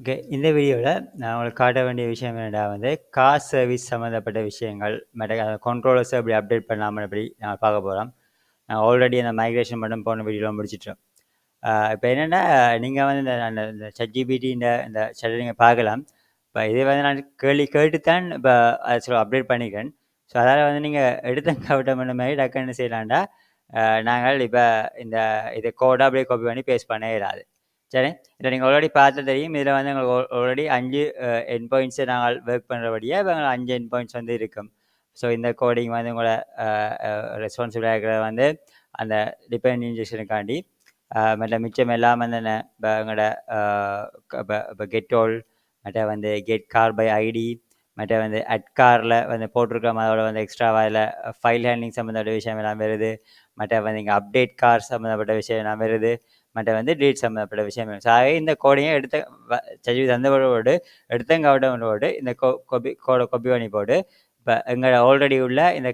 Okay. இந்த வீடியோவில் நான் உங்களுக்கு காட்ட வேண்டிய விஷயம் என்னடா கார் சர்வீஸ் சம்மந்தப்பட்ட விஷயங்கள் கண்ட்ரோலர்ஸை எப்படி அப்டேட் பண்ணாமல் எப்படி நான் பார்க்க போகிறோம். நான் ஆல்ரெடி அந்த மைக்ரேஷன் மட்டும் போன வீடியோவில் முடிச்சிட்டோம். இப்போ என்னென்னா நீங்கள் இந்த ChatGPT இந்த சில நீங்கள் பார்க்கலாம். இப்போ இதே நான் கேட்டுத்தான் இப்போ அதை அப்டேட் பண்ணிக்கிறேன். ஸோ அதால் நீங்கள் எடுத்த கவிட்ட பண்ண மாதிரி டக்கு என்ன செய்யலாம்டா, நாங்கள் இப்போ இதை கோடை அப்படியே காப்பி பண்ணி பேஸ்ட் பண்ண இயலாது. சரி. இதில் நீங்கள் ஆல்ரெடி பார்த்து தெரியும். இதில் எங்களுக்கு ஆல்ரெடி 5 எண்ட் பாயிண்ட்ஸை நாங்கள் ஒர்க் பண்ணுறபடியாக இப்போ 5 எண்ட் பாயிண்ட்ஸ் இருக்கும். ஸோ இந்த கோடிங் உங்களோட ரெஸ்பான்சிபிளாக இருக்கிற அந்த டிபெண்ட் இன்ஜெக்ஷனுக்காண்டி மற்ற மிச்சம் எல்லாம் இப்போ எங்களோட இப்போ கெட் ஓல் மற்ற கெட் கார் பை ஐடி மற்ற அட் காரில் போட்டிருக்கோம். அதோட எக்ஸ்ட்ராவாக அதில் ஃபைல் ஹேண்ட்லிங் சம்மந்தப்பட்ட விஷயம் எல்லாம் வருது. மற்ற இங்கே அப்டேட் கார் சம்மந்தப்பட்ட விஷயம் எல்லாம் வருது. மற்ற டேட் சம்மந்தப்பட்ட விஷயம். ஸோ ஆகவே இந்த கோடையும் சஜி தந்தவோடு எடுத்தங்கவிடவோடு இந்த கொப்பி பண்ணி போட்டு இப்போ எங்களை ஆல்ரெடி உள்ள இந்த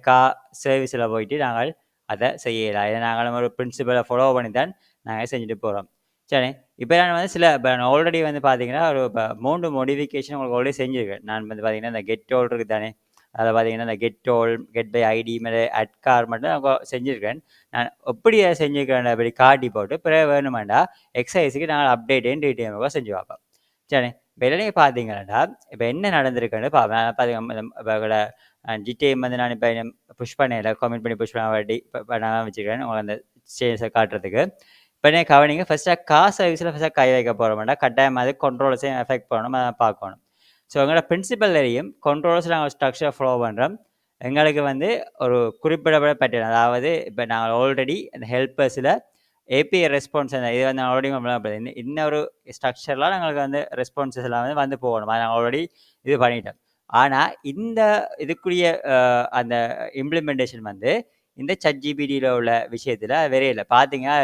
சர்வீஸில் போயிட்டு நாங்கள் அதை செய்யலாம். இதை நாங்கள் ஒரு பிரின்சிபலை ஃபாலோ பண்ணி தான் நாங்கள் செஞ்சுட்டு போகிறோம். சரி. இப்போ நான் சில இப்போ நான் ஆல்ரெடி பார்த்தீங்கன்னா ஒரு இப்போ 3 மோடிஃபிகேஷன் உங்களுக்கு ஆல்ரெடி செஞ்சுருக்கேன். நான் பார்த்தீங்கன்னா இந்த கெட் ஓல் இருக்குது தானே, அதில் பார்த்தீங்கன்னா இந்த get all get by ID மேலே அட் கார் மட்டும் நான் செஞ்சுருக்கேன். நான் எப்படி அதை செஞ்சுருக்கேன் அப்படி காட்டி போட்டு பிறகு வேணுமாண்டா எக்ஸசைஸுக்கு நாங்கள் அப்டேட்டையும் டீட்டெயிலாக செஞ்சு பார்ப்போம். சரி. இப்போ இல்லையே பார்த்தீங்கன்னா இப்போ என்ன நடந்திருக்குன்னு பார்த்தீங்கன்னா ஜிடிஎம் நான் இப்போ புஷ் பண்ணல கமெண்ட் பண்ணி புஷ் பண்ண வச்சுருக்கேன் உங்களுக்கு அந்த சேஞ்சஸை காட்டுறதுக்கு. இப்போ நீங்கள் கவனிங்க. ஃபஸ்ட்டாக சர்வீஸில் ஃபஸ்ட்டாக கை வைக்க போகிறோம்னா கட்டாயம் அது கண்ட்ரோல்ஸையும் எஃபெக்ட் பண்ணணும், அதை பார்க்கணும். ஸோ எங்களோட பிரின்சிபல் தெரியும். கண்ட்ரோல்ஸ் நாங்கள் ஸ்ட்ரக்சர் ஃபாலோ பண்ணுறோம். எங்களுக்கு ஒரு குறிப்பிடப்பட்ட பேட்டர்ன், அதாவது இப்போ நாங்கள் ஆல்ரெடி அந்த ஹெல்ப்பர்ஸில் ஏபிஐ ரெஸ்பான்ஸ் இது ஆல்ரெடி இன்னொரு ஸ்ட்ரக்சர்லாம் நாங்களுக்கு ரெஸ்பான்சஸ் எல்லாம் போகணும். அதை நாங்கள் ஆல்ரெடி இது பண்ணிட்டோம். ஆனால் இந்த இதுக்குரிய அந்த இம்ப்ளிமெண்டேஷன் இந்த ChatGPTயில் உள்ள விஷயத்தில் வேறே இல்லை. பார்த்தீங்கன்னா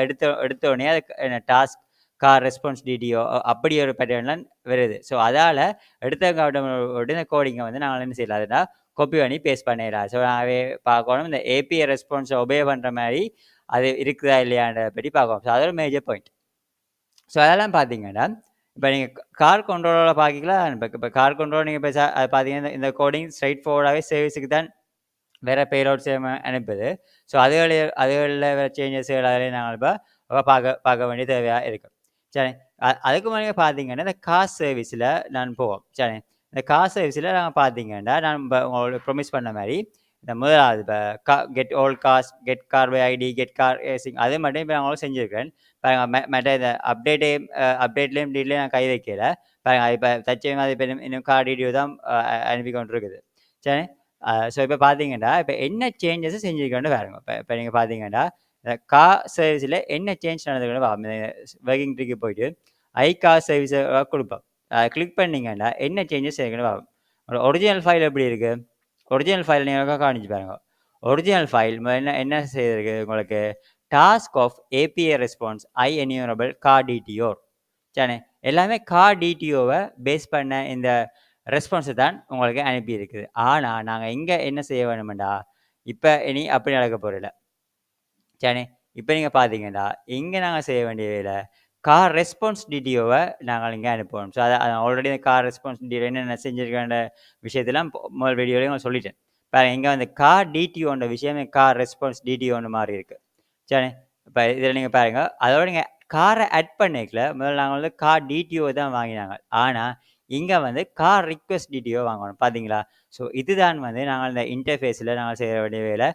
எடுத்தோடனே அது டாஸ்க் கார் ரெஸ்பான்ஸ் டிடிஓ அப்படி ஒரு பேட்டர்ன்லாம் வருது. ஸோ அதால் எடுத்தவங்க இந்த கோடிங்கை நாங்கள் என்ன செய்யலாம், அதுனா காப்பி பண்ணி பேஸ்ட் பண்ணிடலாம். ஸோ நாங்கள் பார்க்கணும் இந்த ஏபிஐ ரெஸ்பான்ஸை ஒபே பண்ணுற மாதிரி அது இருக்குதா இல்லையான்றதை பற்றி பார்க்கணும். ஸோ அது ஒரு மேஜர் பாயிண்ட். ஸோ அதெல்லாம் பார்த்தீங்கன்னா இப்போ நீங்கள் கார் கண்ட்ரோலோட பார்க்கலாம். இப்போ கார் கண்ட்ரோல் நீங்கள் இப்போ அது பார்த்தீங்கன்னா இந்த கோடிங் ஸ்ட்ரைட் ஃபார்வர்டாகவே சர்வீஸுக்கு தான் வேறு பேரோட்ஸ் அனுப்புது. ஸோ அதுகளில் வேறு சேஞ்சஸ் அதில் நாங்கள் இப்போ பார்க்க வேண்டிய தேவையாக இருக்கும். சரி. அதுக்கு முன்னாடி பார்த்தீங்கன்னா இந்த கார் சர்வீஸில் நான் போவோம். சரி. இந்த கார் சர்வீஸில் நாங்கள் பார்த்தீங்கன்னா நான் இப்போ உங்களுக்கு ப்ரொமிஸ் பண்ண மாதிரி இந்த முதலாவது இப்போ get all cars get car by ID get car async அது மட்டும் இப்போ நான் செஞ்சுருக்கேன். மற்ற இந்த அப்டேட்லேயும் டீட்லேயும் நான் கை வைக்கல. இப்போ தச்சையும் அது இப்போ இன்னும் கார் டீடியோ தான் அனுப்பி கொண்டு இருக்குது. சரி. ஸோ இப்போ பார்த்தீங்கன்னா இப்போ என்ன சேஞ்சஸை செஞ்சுருக்கேன்னு பாருங்க. இப்போ நீங்கள் பார்த்தீங்கன்னா இந்த சர்வீஸில் என்ன சேஞ்ச் நடந்துக்கணும் ஒர்க்கிங் ட்ரிக்கு போயிட்டு கார் சர்வீஸை கொடுப்போம். கிளிக் பண்ணிங்கன்னா என்ன சேஞ்சஸ் இருக்குன்னு பார்ப்போம். ஒரிஜினல் ஃபைல் எப்படி இருக்குது, ஒரிஜினல் ஃபைல் நீங்கள் காணிச்சு பாருங்க. ஒரிஜினல் ஃபைல் என்ன செய்திருக்கு உங்களுக்கு, task of API response enumerable car DTO. சரி. எல்லாமே கார் டிடிஓவை பேஸ் பண்ண இந்த ரெஸ்பான்ஸை தான் உங்களுக்கு அனுப்பியிருக்குது. ஆனால் நாங்கள் இங்கே என்ன செய்ய வேணுமெண்டா, இப்போ இனி அப்படி நடக்க போகிறதில்ல. சரி. இப்போ நீங்கள் பார்த்தீங்கன்னா இங்கே நாங்கள் செய்ய வேண்டிய வேலை கார் ரெஸ்பான்ஸ் டிடிஓவை நாங்கள் இங்கே அனுப்புவோம். ஸோ அதை ஆல்ரெடி கார் ரெஸ்பான்ஸ் டிடிஓ என்னென்ன செஞ்சுருக்கிற விஷயத்தெல்லாம் முதல் வீடியோலையும் சொல்லிட்டேன். பாருங்கள் இங்கே கார் டிடிஓன்ற விஷயம் கார் ரெஸ்பான்ஸ் டிடிஓன்னு மாறி இருக்குது. சரி. இப்போ இதில் நீங்கள் பாருங்கள், அதோட நீங்கள் காரை ஆட் பண்ணிக்கல. முதல்ல நாங்கள் கார் டிடிஓ தான் வாங்கினாங்க. ஆனால் இங்கே கார் ரிக்வெஸ்ட் டிடிஓ வாங்கணும். பார்த்தீங்களா? ஸோ இதுதான் நாங்கள் இந்த இன்டர்ஃபேஸில் நாங்கள் செய்ய வேண்டிய வேலை.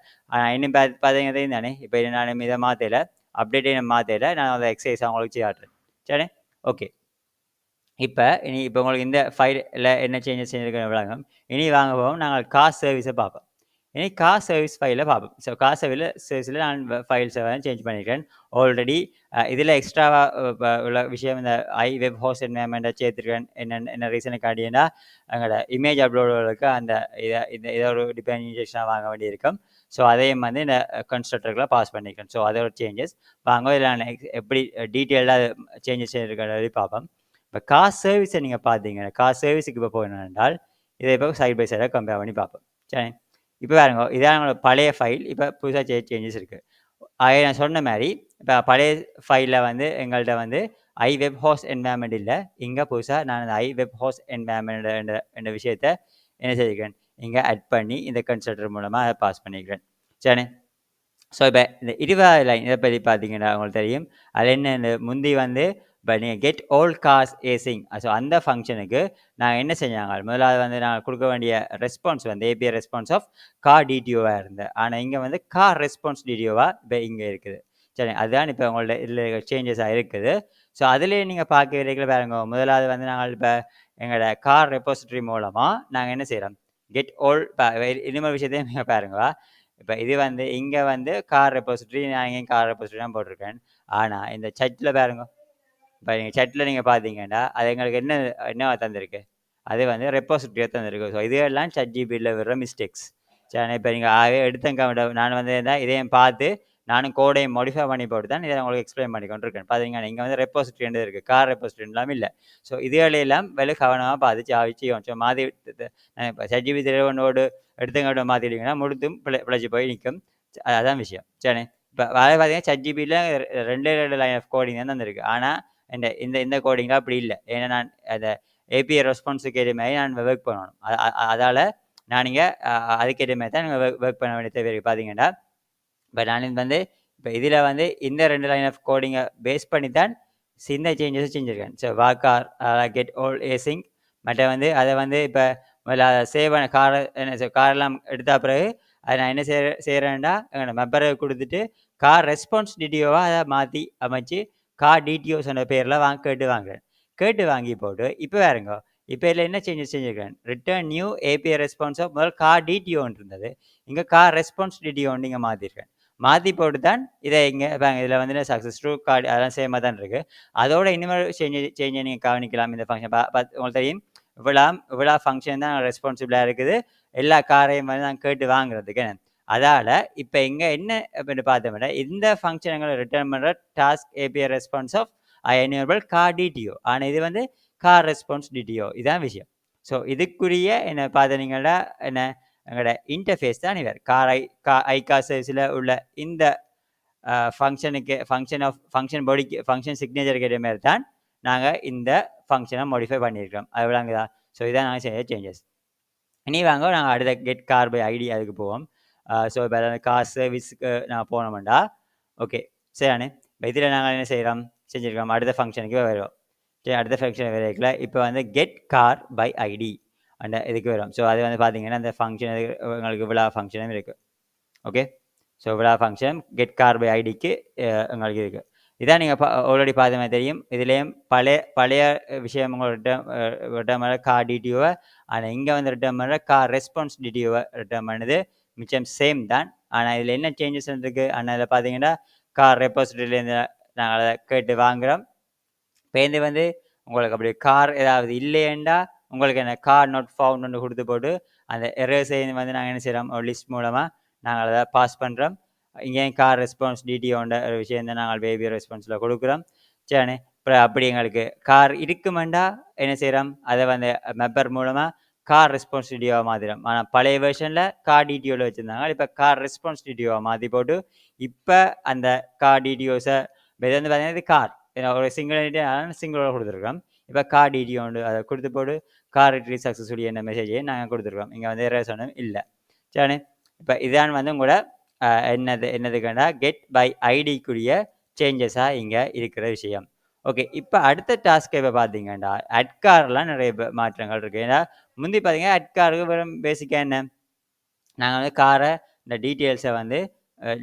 இன்னும் பார்த்தீங்கன்னா தானே இப்போ நான் இதை மாற்றலை, அப்டேட்டே மாற்றலை, நான் அந்த எக்ஸசைஸ் அவங்களுக்கு செய்யாட்டுறேன். சரி. ஓகே. இப்போ உங்களுக்கு இந்த ஃபைலில் என்ன சேஞ்சஸ் செஞ்சுருக்கேன் விளங்கும். இனி வாங்க போவோம், நாங்கள் கார் சர்வீஸை பார்ப்போம். இனி கார் சர்வீஸ் ஃபைலை பார்ப்போம். ஸோ கார் சர்வீஸில் நான் ஃபைல்ஸை சேஞ்ச் பண்ணியிருக்கேன் ஆல்ரெடி. இதில் எக்ஸ்ட்ராவாக உள்ள விஷயம் இந்த வெப் ஹோஸ்ட் என்வயர்மெண்ட்டை சேர்த்துருக்கேன். என்ன ரீசனுக்காண்டினா எங்களோட இமேஜ் அப்லோடுகளுக்கு அந்த இதை ஒரு டிபெண்ட் இன்ஜெக்ஷனாக வாங்க வேண்டியிருக்கும். ஸோ அதையும் இந்த கன்ஸ்ட்ரக்டருக்குள்ள பாஸ் பண்ணியிருக்கேன். ஸோ அதோட சேஞ்சஸ் வாங்க இதில் நான் எப்படி டீட்டெயில்டாக சேஞ்சஸ் செய்திருக்கிறதை பார்ப்போம். இப்போ கார் சர்வீஸை நீங்கள் பார்த்தீங்கன்னா கார் சர்வீஸுக்கு இப்போ போகணும் என்றால் இதை இப்போ சைட் பை சைடாக கம்பேர் பண்ணி பார்ப்போம். சரி. இப்போ பாருங்க, இதான் எங்களோட பழைய ஃபைல். இப்போ புதுசாக சேஞ்சஸ் இருக்குது. அதை நான் சொன்ன மாதிரி இப்போ பழைய ஃபைலில் எங்கள்கிட்ட ஐ வெப் ஹோஸ்ட் என்வாயர்மெண்ட் இல்லை, இங்கே புதுசாக நான் அந்த ஐ வெப் ஹோஸ்ட் என்வாயர்மெண்ட் என்ற விஷயத்தை என்ன செய்கிறேன், இங்கே ஆட் பண்ணி இந்த கன்ஸ்ட்ரக்டர் மூலமாக அதை பாஸ் பண்ணிக்கிறேன். சரி. ஸோ இப்போ இந்த 20வது லைன் இதை பற்றி பார்த்தீங்கன்னா உங்களுக்கு தெரியும். அதில் என்ன, இந்த முந்தி வந்து இப்போ நீங்கள் கெட் ஆல் கார்ஸ் ஏசிங், ஸோ அந்த ஃபங்க்ஷனுக்கு நாங்கள் என்ன செஞ்சாங்க, முதலாவது வந்து நாங்கள் கொடுக்க வேண்டிய ரெஸ்பான்ஸ் வந்து ஏபிஐ ரெஸ்பான்ஸ் ஆஃப் கார் டிடிஓவாக இருந்தது. ஆனால் இங்கே வந்து கார் ரெஸ்பான்ஸ் டிடிஓவாக இப்போ இங்கே இருக்குது. சரி, அதுதான் இப்போ உங்களோட இதில் சேஞ்சஸாக இருக்குது. ஸோ அதிலே நீங்கள் பார்க்க வரைக்கும் பாருங்க, முதலாவது வந்து நாங்கள் இப்போ எங்களோட கார் ரெப்போசிட்டரி மூலமாக நாங்கள் என்ன செய்கிறோம், கெட் ஆல் இனிமேல் விஷயத்தையும் நீங்கள் பாருங்க. இப்போ இது வந்து இங்கே வந்து கார் ரெப்போசிட்டரி, நான் இங்கே கார் ரெப்போசிட்டரி தான் போட்டிருக்கேன். ஆனால் இந்த சட்டில் பாருங்க, இப்போ நீங்கள் சட்டில் நீங்கள் பார்த்தீங்கன்னா அது எங்களுக்கு என்ன தந்திருக்கு, அது வந்து ரெப்போசிட்டரியாக தந்திருக்கு. ஸோ இதெல்லாம் ChatGPTல வர்ற மிஸ்டேக்ஸ். சரி, இப்போ நீங்கள் ஆகவே எடுத்தங்க நான் வந்து இதையும் பார்த்து நானும் கோடையும் மாடிஃபை பண்ணி போட்டு தான் இதை உங்களுக்கு எக்ஸ்பிளைன் பண்ணி கொண்டிருக்கேன். பார்த்தீங்கன்னா இங்கே வந்து ரெப்போசிட்டரி இருக்குது, கார் ரெப்போசிட்டரி எல்லாம் இல்லை. ஸோ இதுகளெல்லாம் வெலை கவனமாக பார்த்து ஆவிச்சியும். ஸோ மாதிரி இப்போ ChatGPT ஒன்றோடு எடுத்தங்கோட மாற்றிட்டீங்கன்னா முழுத்தும் பிழைச்சி போய் நிற்கும். அதான் விஷயம். சரி, இப்போ அதை பார்த்தீங்கன்னா ChatGPTல 2 லைன் ஆஃப் கோடிங் தான் தந்திருக்கு. ஆனால் இந்த இந்த இந்த கோடிங்கில் அப்படி இல்லை. ஏன்னா நான் அந்த ஏபிஐ ரெஸ்பான்ஸுக்கு ஏற்ற மாதிரி நான் ஒர்க் பண்ணணும். அதால் நான் நீங்கள் அதுக்கேற்ற மாதிரி தான் நீங்கள் ஒர்க் பண்ண வேண்டிய தேவை இருக்குது. பார்த்தீங்கன்னா இப்போ நான் வந்து இப்போ இதில் வந்து இந்த 2 லைன் ஆஃப் கோடிங்கை பேஸ் பண்ணி தான் சின்ன சேஞ்சஸும் செஞ்சுருக்கேன். ஸோ வாக்கார் கெட் ஆல் ஏசிங் மற்ற வந்து அதை வந்து இப்போ முதல்ல அதை சேவ் பண்ண காரெல்லாம் எடுத்த பிறகு அதை நான் என்ன செய்கிறேன்டா எங்களோட மெம்பரை கொடுத்துட்டு கார் ரெஸ்பான்ஸ் டிடிஓவாக அதை மாற்றி அமைச்சு கார் டிடிஓ சொன்ன பேரில் கேட்டு வாங்கி போட்டு இப்போ வேறுங்க. இப்போ இதில் என்ன சேஞ்சஸ் செஞ்சுருக்கேன், return new API response of முதல் கார் டிடிஓன்னு இருந்தது, இங்கே கார் ரெஸ்பான்ஸ் டிடிஓன்னு இங்கே மாற்றிருக்கேன். மாற்றி போட்டு தான் இதை இங்கே இதில் வந்து சக்ஸஸ் ட்ரூ கார்டு அதெல்லாம் சேமாக தான் இருக்குது. அதோட இனிமேல் சேஞ்சை நீங்கள் கவனிக்கலாம். இந்த ஃபங்க்ஷன் உங்களுக்கு தெரியும், இவ்வளோ ஃபங்க்ஷன் தான் ரெஸ்பான்சிபிளாக இருக்குது, எல்லா காரையும் வந்து நான் கேட்டு வாங்குறதுக்கு. அதால் இப்போ இங்கே என்ன அப்படின்னு பார்த்தோம்னா, இந்த ஃபங்க்ஷனுங்களை ரிட்டர்ன் பண்ணுற task API response of enable car DTO. ஆனால் இது வந்து கார் ரெஸ்பான்ஸ் டிடிஓ, இதுதான் விஷயம். ஸோ இதுக்குரிய என்ன பார்த்தீங்கன்னா என்ன எங்களோட இன்டர்ஃபேஸ் தான் இவர் ஐகார் சர்வீஸில் உள்ள இந்த ஃபங்க்ஷனுக்கு ஃபங்க்ஷன் பாடிக்கு ஃபங்க்ஷன் சிக்னேச்சருக்கு ஏற்ற மாதிரி தான் நாங்கள் இந்த ஃபங்க்ஷனை மாடிஃபை பண்ணியிருக்கோம். அது விளங்குதா? ஸோ இதான் நாங்கள் செய்ய சேஞ்சஸ். இனி வாங்க நாங்கள் அடுத்த கெட் கார் பை ஐடி அதுக்கு போவோம். ஸோ இப்போ கார் சர்வீஸுக்கு நாங்கள் போனோம்டா ஓகே சரியானே. இப்போ இதில் நாங்கள் என்ன செஞ்சுருக்கோம், அடுத்த ஃபங்க்ஷனுக்கு வருவோம். சரி, அடுத்த ஃபங்க்ஷன் வரைக்கல இப்போ வந்து கெட் கார் பை ஐடி அந்த இதுக்கு வரும். ஸோ அது வந்து பார்த்தீங்கன்னா அந்த ஃபங்க்ஷன் எங்களுக்கு விழா ஃபங்க்ஷனும் இருக்குது. ஓகே, ஸோ விழா ஃபங்க்ஷன் கெட் கார் பை ஐடிக்கு எங்களுக்கு இருக்குது. இதான் நீங்கள் ஆல்ரெடி பார்த்த மாதிரி தெரியும். இதுலேயும் பழைய விஷயம் உங்கள்கிட்ட ரிட்டர்ன் பண்ணுற கார் டிடிஓவை, ஆனால் இங்கே வந்து ரிட்டர்ன் பண்ணுற கார் ரெஸ்பான்ஸ் டிடிஓவை ரிட்டர்ன் பண்ணுது மிச்சம் சேம் தான். ஆனால் இதில் என்ன சேஞ்சஸ் இருக்குது, ஆனால் இதில் பார்த்தீங்கன்னா கார் ரெப்போசிட்டரியிலேருந்து நாங்கள் அதை கேட்டு வாங்குகிறோம். இப்போ வந்து உங்களுக்கு அப்படி கார் ஏதாவது இல்லையேண்டா உங்களுக்கு என்ன கார் நாட் ஃபவுண்ட் கொடுத்து போட்டு அந்த எரர்ஸை வந்து நாங்கள் என்ன செய்கிறோம், ஒரு லிஸ்ட் மூலமாக நாங்கள் அதை பாஸ் பண்ணுறோம். இங்கேயும் கார் ரெஸ்பான்ஸ் டிடிஓன்ற ஒரு விஷயம் தான் நாங்கள் பேபி ரெஸ்பான்ஸில் கொடுக்குறோம். சரி, அப்புறம் அப்படி எங்களுக்கு கார் இருக்குமெண்டா என்ன செய்கிறோம், அதை வந்து மெம்பர் மூலமாக கார் ரெஸ்பான்ஸ் டிடிஓவை மாற்றிடும். ஆனால் பழைய வெர்ஷனில் கார் டிடிஓவில் வச்சுருந்தாங்க, இப்போ கார் ரெஸ்பான்ஸ் டிடிஓவை மாற்றி போட்டு இப்போ அந்த கார் டிடிஓஸை இது வந்து பார்த்தீங்கன்னா இது கார் ஒரு சிங்கிளோட கொடுத்துருக்கோம். இப்போ கார் டிடிஓ உண்டு, அதை கொடுத்து போட்டு கார் ரிட்ரீவ் சக்ஸஸ்ஃபுல்லி என்ன மெசேஜையும் நாங்கள் கொடுத்துருக்கோம். இங்கே வந்து ரேசனும் இல்லை. சரி, இப்போ இதான் வந்து உங்களோட என்னதுக்குன்னா கெட் பை ஐடிக்குரிய சேஞ்சஸாக இங்கே இருக்கிற விஷயம். ஓகே, இப்போ அடுத்த டாஸ்க்கை இப்போ பார்த்தீங்கன்னா அட்கார்லாம் நிறைய மாற்றங்கள் இருக்குது. ஏன்னா முந்தி பார்த்தீங்கன்னா அட்காருக்கு வெறும் பேசிக்காக என்ன, நாங்கள் வந்து காரை இந்த டீட்டெயில்ஸை வந்து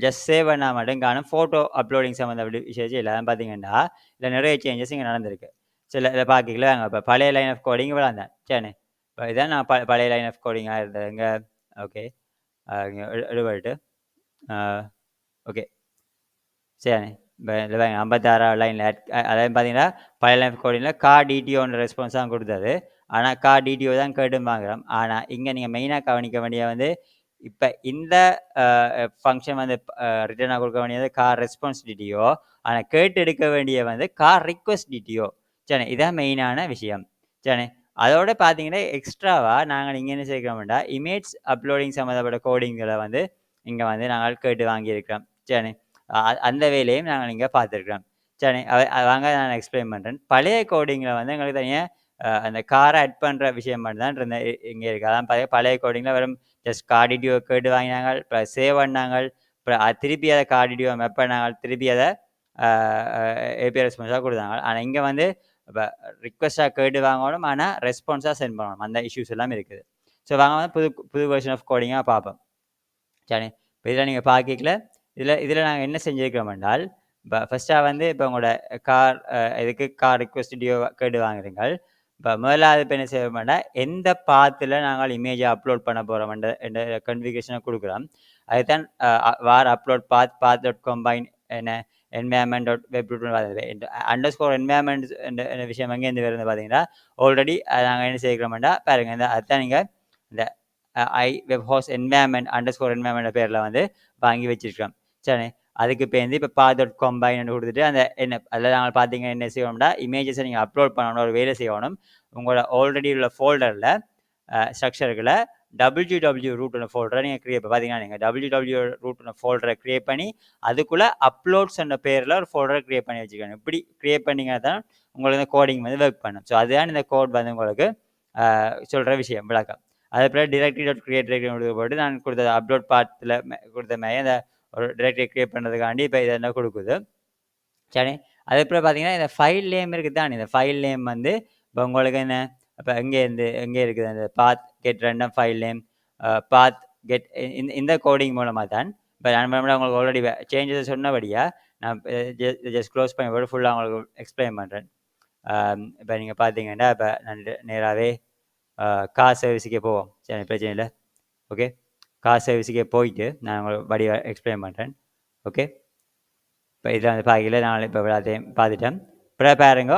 ஜஸ்ட் சேவ் பண்ணால் மட்டும் காணும், ஃபோட்டோ அப்லோடிங் சம்மந்தப்பட்ட விஷயம் இல்லை. பார்த்தீங்கன்னா இதில் நிறைய சேஞ்சஸ் இங்கே நடந்திருக்கு. சில இதை பார்க்கல வாங்க. இப்போ பழைய லைன் ஆஃப் கோடிங் விளாண்டேன். சரி, இப்போ இதான் நான் பழைய லைன் ஆஃப் கோடிங்காக இருந்ததுங்க. ஓகே, எடுபட்டு ஓகே சரி. இப்போ இல்லை வாங்க 56 லைனில் அதாவது பார்த்தீங்கன்னா பழைய லைன் ஆஃப் கோடிங்கில் கார் டிடிஓன்ற ரெஸ்பான்ஸ் தான் கொடுத்தது. ஆனால் கார் டிடிஓ தான் கேட்டும் வாங்குகிறோம். ஆனால் இங்கே நீங்கள் மெயினாக கவனிக்க வேண்டிய வந்து இப்போ இந்த ஃபங்க்ஷன் வந்து ரிட்டர்னாக கொடுக்க வேண்டியது கார் ரெஸ்பான்ஸ் டிடிஓ, ஆனால் கேட்டு எடுக்க வேண்டிய வந்து கார் ரிக்வெஸ்ட் டிடிஓ. சரி, இதான் மெயினான விஷயம். சரி, அதோட பார்த்தீங்கன்னா எக்ஸ்ட்ராவாக நாங்கள் இங்கே என்ன சேர்க்கிறோம்டா இமேஜ் அப்லோடிங் சம்மந்தப்பட்ட கோடிங்களை வந்து இங்கே வந்து நாங்கள் கேட்டு வாங்கியிருக்கிறோம். சரி, அந்த வேலையும் நாங்கள் இங்கே பார்த்துருக்குறோம். சரி வாங்க நான் எக்ஸ்பிளைன் பண்ணுறேன். பழைய கோடிங்கில் வந்து எங்களுக்கு தனியாக அந்த காரை ஆட் பண்ணுற விஷயம் மட்டும் தான் இருந்த இங்கே இருக்குது. அதான் பழைய கோடிங்கில் வெறும் ஜஸ்ட் கார் டீட்டெயில் கேட்டு வாங்கினாங்க, அப்புறம் சேவ் பண்ணாங்க, அப்புறம் திருப்பி அதை கார் டீட்டெயில் மெப் பண்ணாங்க, திருப்பி அதை ஏபிஐ ரெஸ்பான்ஸாக கொடுத்தாங்க. ஆனால் இங்கே வந்து இப்போ ரிக்வெஸ்ட்டாக கேட்டு வாங்கணும், ஆனால் ரெஸ்பான்ஸாக சென்ட் பண்ணணும். அந்த இஷ்யூஸ் எல்லாம் இருக்குது. ஸோ வாங்க வந்து புது புது வெர்ஷன் ஆஃப் கோடிங்காக பார்ப்போம். சரி, இப்போ இதில் நீங்கள் பார்க்கல, இதில் நாங்கள் என்ன செஞ்சுருக்கிறோம் என்றால், இப்போ ஃபஸ்ட்டாக வந்து இப்போ உங்களோட கார் இதுக்கு கார் ரிக்வெஸ்ட் டியோ கேட்டு வாங்குறீங்கள். இப்போ முதலாவது இப்போ என்ன செய்வோம்னா, எந்த பாத்தில் நாங்கள் இமேஜை அப்லோட் பண்ண போகிறோம் என்ற கன்ஃபிகரேஷனை கொடுக்குறோம். அதுதான் வார் அப்லோட் பாத் டாட் கம்பைன் என்ன environment dot web underscore environment என்ற விஷயம் எங்கேருந்து வருது பார்த்தீங்கன்னா, ஆல்ரெடி நாங்கள் என்ன செய்கிறோம்னா பாருங்கள், இந்த அதுதான் நீங்கள் இந்த I web host environment underscore environment பேரில் வந்து வாங்கி வச்சிருக்கிறோம். சரி, அதுக்கு பேருந்து இப்போ பாத் கம்பைன் கொடுத்துட்டு அந்த என்ன அதில் நாங்கள் பார்த்தீங்க என்ன செய்யணும்னா, இமேஜஸை நீங்கள் அப்லோட் பண்ணணும், ஒரு வேலை செய்யணும். உங்களோட ஆல்ரெடி உள்ள ஃபோல்டரில் ஸ்ட்ரக்சர்களை WW ரூட்னு ஃபோல்டரை நீங்கள் க்ரியேட் பார்த்தீங்கன்னா, நீங்கள் WW ரூட்னு ஃபோல்டரை க்ரியேட் பண்ணி அதுக்குள்ளே அப்லோட்ஸ் என்ற பேரில் ஒரு ஃபோல்டரை க்ரியேட் பண்ணி வச்சுக்கணும். இப்படி க்ரியேட் பண்ணிங்கன்னா தான் உங்களுக்கு இந்த கோடிங் வந்து ஒர்க் பண்ணும். ஸோ அதுதான் இந்த கோட் வந்து உங்களுக்கு சொல்கிற விஷயம் விளக்கம். அதுக்கப்புறம் டிரெக்டரி டாட் கிரியேட் போட்டு நான் கொடுத்த அப்லோட் பாத்தில் கொடுத்த மாதிரி அந்த ஒரு டிரெக்டரி கிரியேட் பண்ணுறதுக்காண்டி இப்போ இதை என்ன கொடுக்குது. சரி, அதுக்கப்புறம் பார்த்தீங்கன்னா இந்த ஃபைல் நேம் இருக்குது தான். இந்த ஃபைல் நேம் வந்து இப்போ உங்களுக்கு என்ன இப்போ எங்கே இருக்குது அந்த பாத் கெட் ரெண்டம் ஃபைல் நேம் பாத் கெட் இந்த கோடிங் மூலமாக தான் இப்போ நான் உங்களுக்கு ஆல்ரெடி சேஞ்சஸ் சொன்னபடியாக நான் ஜஸ்ட் க்ளோஸ் பண்ணி போட்டு ஃபுல்லாக உங்களுக்கு எக்ஸ்பிளைன் பண்ணுறேன். இப்போ நீங்கள் பார்த்தீங்கன்னா இப்போ நான் நேராகவே கார் சர்வீஸுக்கே போவோம். சரி, பிரச்சனை இல்லை. ஓகே, கார் சர்வீஸுக்கே போயிட்டு நான் உங்களுக்கு வடிவ எக்ஸ்பிளைன் பண்ணுறேன். ஓகே, இப்போ இதில் வந்து பார்க்கல நான் இப்போ எல்லாத்தையும் பார்த்துட்டேன். இப்போ பாருங்க,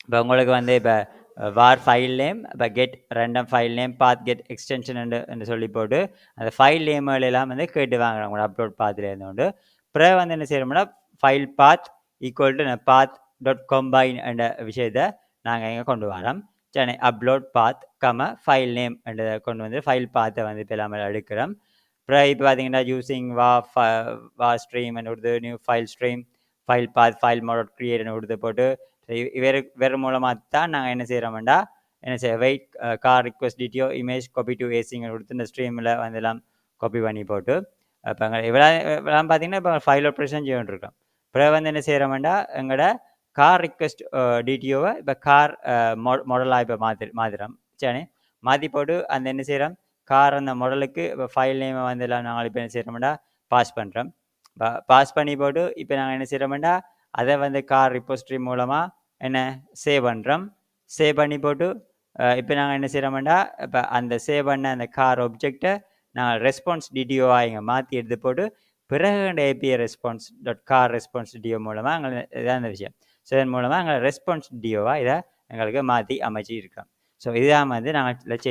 இப்போ உங்களுக்கு வந்து இப்போ வார் ஃபைல் நேம், இப்போ கெட் ரெண்டம் ஃபைல் நேம், பாத் கெட் எக்ஸ்டென்ஷன் என்று சொல்லி போட்டு அந்த ஃபைல் நேம்களெல்லாம் வந்து கேட்டு வாங்குறோம் உங்களோட அப்லோட் பாத்தில் இருந்தோண்டு. அப்புறம் வந்து என்ன செய்யணும்னா file path equal to path dot combine என்ற விஷயத்தை நாங்கள் இங்கே கொண்டு வரோம். சரி, அப்லோட் பாத் ஃபைல் நேம் என்றதை கொண்டு வந்து ஃபைல் பாத்தை வந்து இப்போ எல்லாமே எடுக்கிறோம். அப்புறம் இப்போ பார்த்தீங்கன்னா யூஸிங் வா ஸ்ட்ரீம் கொடுத்து new file stream file path file mode create கொடுத்து போட்டு வேறு மூலமாக தான் நாங்கள் என்ன செய்கிறோம்டா என்ன செய்ய wait car request DTO image copy to ஏசிங்க கொடுத்து இந்த ஸ்ட்ரீமில் வந்து எல்லாம் காப்பி பண்ணி போட்டு இப்போ இவ்வளோ பார்த்தீங்கன்னா இப்போ ஃபைல் ஆப்ரேஷன் செய்யணுருக்கோம். அப்புறம் வந்து என்ன செய்கிறோம்டா எங்களோட கார் ரிக்வெஸ்ட் டிடிஓவை இப்போ கார் மாடலாக இப்போ மாற்றுறோம். சரி, மாற்றி போட்டு அந்த என்ன செய்கிறோம் கார் அந்த மாடலுக்கு இப்போ ஃபைல் நேமை வந்து எல்லாம் நாங்கள் இப்போ என்ன செய்கிறோம்டா பாஸ் பண்ணுறோம். பாஸ் பண்ணி போட்டு இப்போ நாங்கள் என்ன செய்கிறோம்டா அதை வந்து கார் ரிப்போஸ்ட்ரி மூலமாக என்ன சேவ் பண்ணுறோம். சேவ் பண்ணி போட்டு இப்போ நாங்கள் என்ன செய்கிறோம்டா இப்போ அந்த சேவ் பண்ண அந்த கார் ஒப்ஜெக்டை நாங்கள் ரெஸ்பான்ஸ் டிடிஓவாக இங்கே மாற்றி எடுத்து போட்டு பிறகு API response dot car response DTO மூலமாக எங்களுக்கு இதான் இந்த விஷயம். ஸோ இதன் மூலமாக எங்களை ரெஸ்பான்ஸ் டிஓவாக இதை எங்களுக்கு மாற்றி அமைச்சி இருக்கோம். ஸோ இதுதான் வந்து நாங்கள்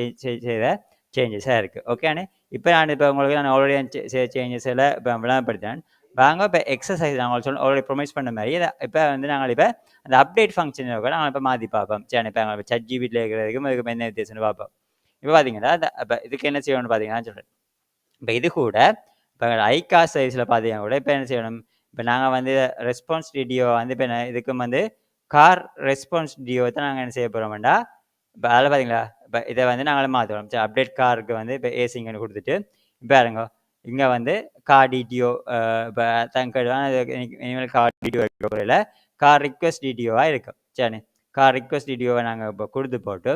செய்த சேஞ்சஸாக இருக்குது. ஓகேண்ணே, இப்போ நான் இப்போ உங்களுக்கு நான் ஆல்ரெடி சேஞ்சஸ் எல்லாம் இப்போ விளம்பரப்படுத்தினேன். வாங்க இப்போ எக்ஸசைஸ் நாங்கள் சொல்ல ஆல்ரெடி ப்ரொமைஸ் பண்ண மாதிரி இதை இப்போ வந்து நாங்கள் இப்போ அந்த அப்டேட் ஃபங்க்ஷனை கூட நாங்கள் இப்போ மாற்றி பார்ப்போம். சரி, இப்போ நாங்கள் இப்போ ChatGPT இருக்கிறதுக்கும் அதுக்கு என்ன வித்தியாசம்னு பார்ப்போம். இப்போ பார்த்தீங்கன்னா இப்போ இதுக்கு என்ன செய்யணும்னு பார்த்தீங்கன்னா சொல்கிறேன். இப்போ இது கூட இப்போ ஐகாஸ் சர்வீஸில் பார்த்தீங்கன்னா கூட இப்போ என்ன செய்யணும், இப்போ நாங்கள் வந்து ரெஸ்பான்ஸ் டிடிஓ வந்து இப்போ இதுக்கும் வந்து கார் ரெஸ்பான்ஸ் டிடிஓ தான் நாங்கள் என்ன செய்ய போகிறோம்டா இப்போ அதில் பார்த்தீங்களா இப்போ இதை வந்து நாங்களே மாற்றுவோம். சரி, அப்டேட் காருக்கு வந்து இப்போ ஏசிங்கன்னு கொடுத்துட்டு இப்போ பாருங்க இங்கே வந்து கார் டிடிஓ இப்போ தங்கடுவான் இனிமேல் கார் டிடிஓ இருக்க போகிற கார் ரிக்வெஸ்ட் டிடிஓவாக இருக்கும். சரி, கார் ரிக்வெஸ்ட் டிடிஓவை நாங்கள் இப்போ கொடுத்து போட்டு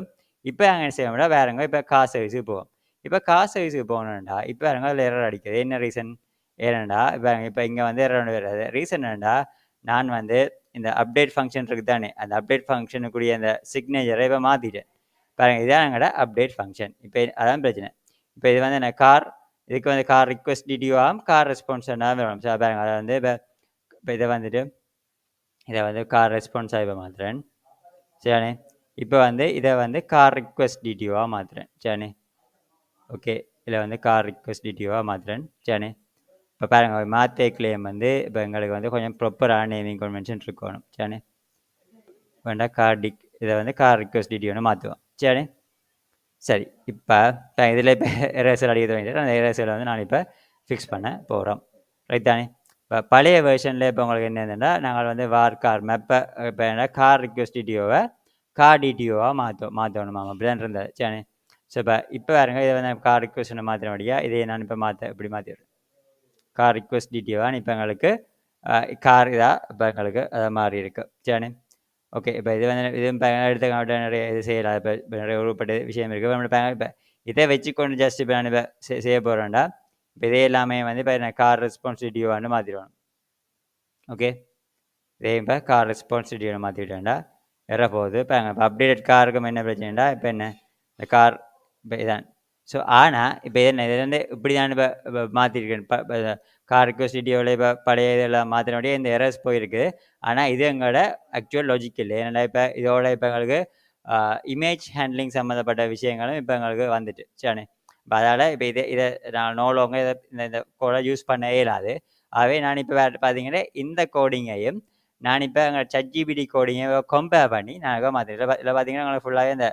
இப்போ நாங்கள் என்ன செய்வோம்னா வேறங்க இப்போ கார் சர்வீஸுக்கு போவோம். இப்போ கார் சர்வீஸுக்கு போகணும்டா இப்போ வேறங்க அதில் எரர் அடிக்குது. என்ன ரீசன் ஏனண்டா இப்போ இங்கே வந்து எரர் வராது. ரீசன் என்னண்டா நான் வந்து இந்த அப்டேட் ஃபங்க்ஷன் இருக்குது தானே, அந்த அப்டேட் ஃபங்க்ஷனுக்குரிய அந்த சிக்னேச்சரை இப்போ மாற்றிட்டேன். பாருங்கள், இதுதான் எங்களோட அப்டேட் ஃபங்க்ஷன். இப்போ அதான் பிரச்சனை. இப்போ இது வந்து என்ன கார் இதுக்கு வந்து கார் ரிக்வெஸ்ட் டிடிஓ ஆகும், கார் ரெஸ்பான்ஸ் வரும். ஸோ பாருங்க அதை வந்து இப்போ இதை வந்துட்டு இதை வந்து கார் ரெஸ்பான்ஸாக இப்போ மாற்றுறேன். சரிண்ணே, இப்போ வந்து இதை வந்து கார் ரிக்வெஸ்ட் டிடிஓவாக மாற்றுறேன். சரிண்ணே, ஓகே, இதில் வந்து கார் ரிக்வெஸ்ட் டிடிஓவாக மாற்றுறேன். சரிண்ணே, இப்போ பாருங்கள் மாற்றே கிளைம் வந்து இப்போ எங்களுக்கு வந்து கொஞ்சம் ப்ராப்பரான நேமிங் கன்வென்ஷன் இருக்கணும். சரிண்ணே, வேண்டாம் இதை வந்து கார் ரிக்வெஸ்ட் டிடிஓன்னு மாற்றுவோம். சரிண்ணே, சரி, இப்போ இதில் இப்போ எரேசர் அடிக்கிறது வேண்டியது அந்த எரேசரை வந்து நான் இப்போ ஃபிக்ஸ் பண்ண போகிறோம். ரைட் தானே, இப்போ பழைய வெர்ஷனில் இப்போ உங்களுக்கு என்னதுன்னா நாங்கள் வந்து வார் கார் மெப்பை இப்போ என்ன கார் ரிக்வெஸ்ட் டிடிஓவை கார் டிடிஓவாக மாற்றணுமா அப்படிதான் இருந்தது சரி. ஸோ இப்போ பாருங்க இதை வந்து கார் ரிக்வெஸ்ட் மாற்றினபடியா இதை நான் இப்போ இப்படி மாற்றிடுறேன். கார் ரிக்வெஸ்ட் டிடிஓவாக இப்போ எங்களுக்கு கார் இதாக இப்போ எங்களுக்கு அதை மாறி இருக்கு சரி. ஓகே இப்போ இது வந்து இது எடுத்துக்காட்ட நிறைய இது செய்யலாம். இப்போ நிறைய உருவப்பட்ட விஷயம் இருக்குது. இப்போ இதை வச்சுக்கொண்டு ஜஸ்ட் இப்போ நான் இப்போ செய்ய போகிறேன்டா இப்போ இதே எல்லாமே வந்து இப்போ நான் கார் ரெஸ்பான்சிபிலிட்டியோன்னு மாற்றிடுவேன். ஓகே இதே இப்போ கார் ரெஸ்பான்சிபிலிட்டியோட மாற்றிவிட்டேன்டா எற போகுது. இப்போ அப்டேட்டட் காருக்கும் என்ன பிரச்சனைடா இப்போ என்ன இந்த கார் இப்போ இதான். ஸோ ஆனால் இப்போ என்ன இது வந்து இப்படி தான் இப்போ மாற்றிருக்கேன். கார் ரிக்வெஸ்ட் டிடிஓவில் இப்போ பழைய இதெல்லாம் மாற்றினோடய இந்த எரர்ஸ் போயிருக்கு. ஆனால் இது எங்களோட ஆக்சுவல் லாஜிக் இல்லை. ஏன்னா இப்போ இதோட இப்போ எங்களுக்கு இமேஜ் ஹேண்ட்லிங் சம்மந்தப்பட்ட விஷயங்களும் இப்போ எங்களுக்கு வந்துட்டு சரி. இப்போ அதால் இப்போ இதை நான் நோலோங்க இதை இந்த கோடை யூஸ் பண்ண இயலாது. ஆகவே நான் இப்போ பார்த்தீங்கன்னா இந்த கோடிங்கையும் நான் இப்போ எங்கள் ChatGPT கோடிங்கை கம்பேர் பண்ணி நான் மாற்றிட்டேன். இதில் பார்த்தீங்கன்னா உங்களுக்கு ஃபுல்லாகவே இந்த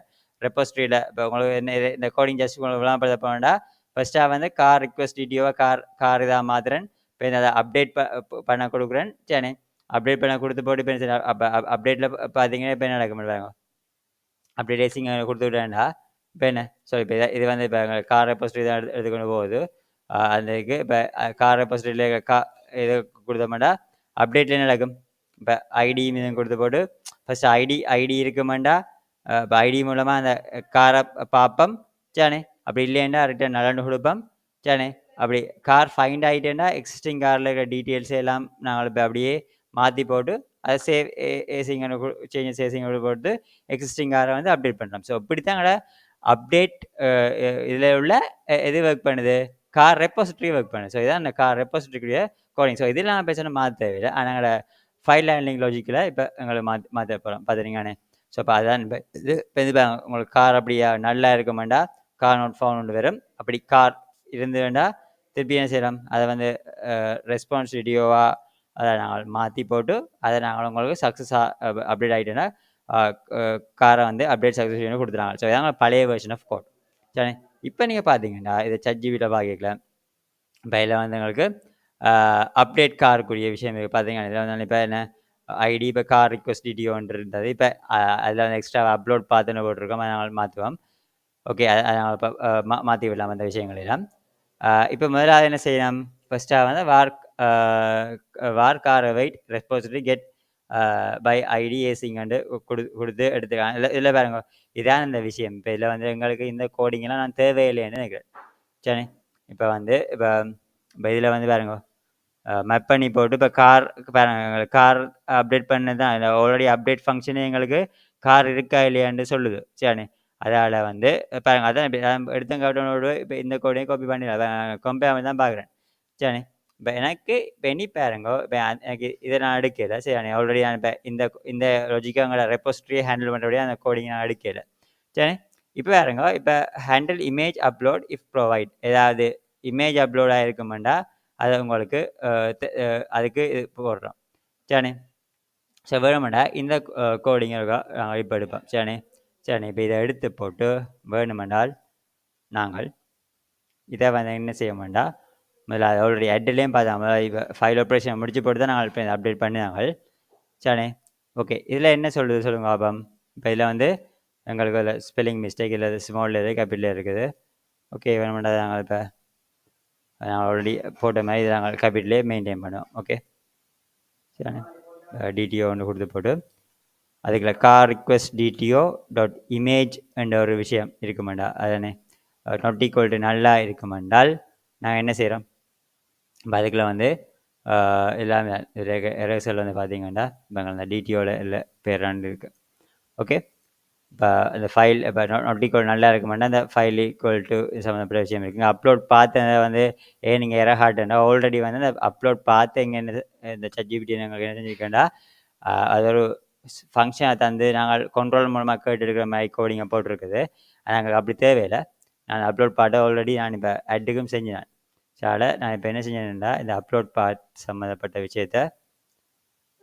ரெப்போஸ்ட்ரியில் இப்போ உங்களுக்கு என்ன இந்த கோடிங் ஜஸ்ட் உங்களுக்கு விளாம்படுத்த போனேன்டா ஃபஸ்ட்டாக வந்து கார் ரிக்வெஸ்ட் டிடிஓவை கார் இதாக மாற்றுறேன். இப்போ அதை அப்டேட் பண்ண கொடுக்குறேன் சரி. அப்டேட் பண்ண கொடுத்து போட்டு இப்போ அப்டேட்டில் பார்த்தீங்கன்னா இப்போ என்ன நடக்க மாட்டாங்க அப்டேட் ரேசிங் கொடுத்துக்கிட்டேன்டா இப்போ என்ன ஸோ இப்போ இது வந்து இப்போ கார் ரெப்போஸ்ட்ரி தான் எடுத்துக்கொண்டு போகுது. அந்த இதுக்கு இப்போ கார் ரெப்போஸ்ட்ரியில் இது கொடுத்தோம்டா அப்டேட்டில் என்ன நடக்கும் இப்போ ஐடி மீது கொடுத்து போட்டு ஃபஸ்ட்டு ஐடி இருக்குமாண்டா இப்போ ஐடி மூலமாக அந்த காரை பார்ப்போம் சரி. அப்படி இல்லைன்னா ரிட்டர்ன் நடந்து கொடுப்போம் சரி. அப்படி கார் ஃபைண்ட் ஆகிட்டேன்னா எக்ஸிஸ்டிங் காரில் இருக்கிற டீட்டெயில்ஸ் எல்லாம் நாங்கள் இப்போ அப்படியே மாற்றி போட்டு அதை சேவ் ஏசிங்க சேஞ்சஸ் ஏசிங்க போட்டு எக்ஸிஸ்டிங் காரை வந்து அப்டேட் பண்ணுறோம். ஸோ இப்படி தான் எங்களோட அப்டேட் இதில் உள்ள எது ஒர்க் பண்ணுது கார் ரெப்போசிட்ரி ஒர்க் பண்ணுது. ஸோ இதான் அந்த கார் ரெப்போசிட்ரிக்குரிய கோடிங். ஸோ இதெல்லாம் நான் பேசணும் மாற்ற தேவையில்லை. ஆனால் எங்களோட ஃபைல் ஹேண்ட்லிங் லாஜிக்கில் இப்போ எங்களை மாற்ற போகிறோம் பார்த்துறீங்கண்ணே. ஸோ இப்போ அதான் இப்போ இது உங்களுக்கு கார் அப்படியா நல்லா இருக்குமாண்டா கார் நோட் ஃபவுண்ட் வரும். அப்படி கார் இருந்து வேண்டாம் திருப்பி என்ன செய்யலாம் அதை வந்து ரெஸ்பான்ஸ் வீடியோவாக அதை நாங்கள் மாற்றி போட்டு அதை நாங்கள் உங்களுக்கு சக்ஸஸாக அப்டேட் ஆகிட்டோன்னா காரை வந்து அப்டேட் சக்ஸஸ் கொடுத்துறாங்க. ஸோ இதாங்க பழைய வெர்ஷன் ஆஃப் கோட் சரி. இப்போ நீங்கள் பார்த்தீங்கன்னா இதை ChatGPT பார்க்கல இப்போ இதில் வந்து எங்களுக்கு அப்டேட் காருக்குரிய விஷயம் பார்த்தீங்கன்னா இதில் வந்து இப்போ என்ன ஐடி இப்போ கார் ரிக்வெஸ்ட் டிடிஓன்னு இருந்தது. இப்போ அதில் வந்து எக்ஸ்ட்ரா அப்லோட் பார்த்துன்னு போட்டிருக்கோம். அதை நாங்கள் மாற்றுவோம். ஓகே அதை நாங்கள் இப்போ மாற்றி விடலாம் அந்த விஷயங்களெல்லாம். இப்போ முதலாவது என்ன செய்யலாம் ஃபஸ்ட்டாக வந்து var car wait responsibility get by ID ஏசிங்கண்டு கொடுத்து எடுத்துக்கலாம். இதில் பாருங்க இதான் இந்த விஷயம். இப்போ இதில் வந்து எங்களுக்கு இந்த கோடிங்கெல்லாம் நான் தேவையில்லைன்னு நினைக்கிறேன் சரி. இப்போ வந்து இப்போ இதில் வந்து பாருங்க மேப் பண்ணி போட்டு இப்போ கார் அப்டேட் பண்ணது தான் ஆல்ரெடி அப்டேட் ஃபங்க்ஷனே எங்களுக்கு கார் இருக்கா இல்லையான்னு சொல்லுது சரி. அதால் வந்து பாருங்க அதான் எடுத்தங்காட்டோட இப்போ இந்த கோடையும் காப்பி பண்ணிடலாம் கம்பேர் தான் பார்க்குறேன் சரி. இப்போ எனக்கு இப்போ இனி பாருங்க இப்போ எனக்கு இதை நான் எடுக்கலை சரி. ஆல்ரெடி நான் இப்போ இந்த லாஜிக்காக எங்களோட ரெப்போஸ்ட்ரியை ஹேண்டில் பண்ணுறபடியே அந்த கோடிங் நான் எடுக்கலை சரி. இப்போ பாருங்க இப்போ handle image upload if provide ஏதாவது இமேஜ் அப்லோட் ஆகிருக்குமெண்டா அதை உங்களுக்கு அதுக்கு இது போடுறோம் சரி. ஸோ வேணுமெண்டா இந்த கோடிங்க நாங்கள் இப்போ எடுப்போம் சரி. இப்போ இதை எடுத்து போட்டு வேணுமென்றால் நாங்கள் இதை வந்து என்ன செய்ய வேண்டாம் முதல்ல அது ஆல்ரெடி அட்லேயும் பார்த்தோம். இப்போ ஃபைல் ஆப்ரேஷன் முடிச்சு போட்டு தான் நாங்கள் இப்போ அப்டேட் பண்ணினாங்க சரி. ஓகே இதில் என்ன சொல்லுது சொல்லுங்க ஆபம். இப்போ இதில் வந்து எங்களுக்கு அதில் ஸ்பெல்லிங் மிஸ்டேக் இல்லை ஸ்மால் இருக்குது கேபிட்டல் இருக்குது. ஓகே வேணுமெண்டா நாங்கள் இப்போ நாங்கள் ஆல்ரெடி போட்ட மாதிரி இதை நாங்கள் கேபிட்டலே மெயின்டைன் பண்ணுவோம். ஓகே சரி. டிடிஓ ஒன்று கொடுத்து போட்டு அதுக்குள்ள car request TDO dot image என்ற ஒரு விஷயம் இருக்குமெண்டா அதனே நாட் ஈக்குவல் டு நல்லா இருக்குமென்றால் நாங்கள் என்ன செய்கிறோம் இப்போ அதுக்குள்ள வந்து எல்லாமே எரேசல் வந்து பார்த்தீங்கன்னா இப்போ அந்த டிடிஓவில் இல்லை பேர் ரெண்டு இருக்குது. ஓகே இப்போ அந்த ஃபைல் இப்போ நாட் ஈக்குவல் நல்லா இருக்குமெண்டா அந்த ஃபைல் ஈக்குவல் டு சம்மந்தப்பட்ட விஷயம் இருக்குங்க. அப்லோட் பார்த்து வந்து நீங்கள் எரஹாட்டுன்னா ஆல்ரெடி வந்து அந்த அப்லோட் பார்த்து எங்கே இந்த ChatGPT நாங்கள் என்ன செஞ்சுருக்கேன்டா அது ஒரு ஃபங்க்ஷனை தந்து நாங்கள் கண்ட்ரோல் மூலமாக கேட்டு எடுக்கிற மாதிரி கோடிங்கை போட்டிருக்குது. நாங்கள் அப்படி தேவையில்லை. நான் அப்லோட் பார்ட்டை ஆல்ரெடி நான் இப்போ அட்டுக்கும் செஞ்சேன். ஸோ அதில் நான் இப்போ என்ன செஞ்சேன்டா இந்த அப்லோட் பார்ட் சம்மந்தப்பட்ட விஷயத்த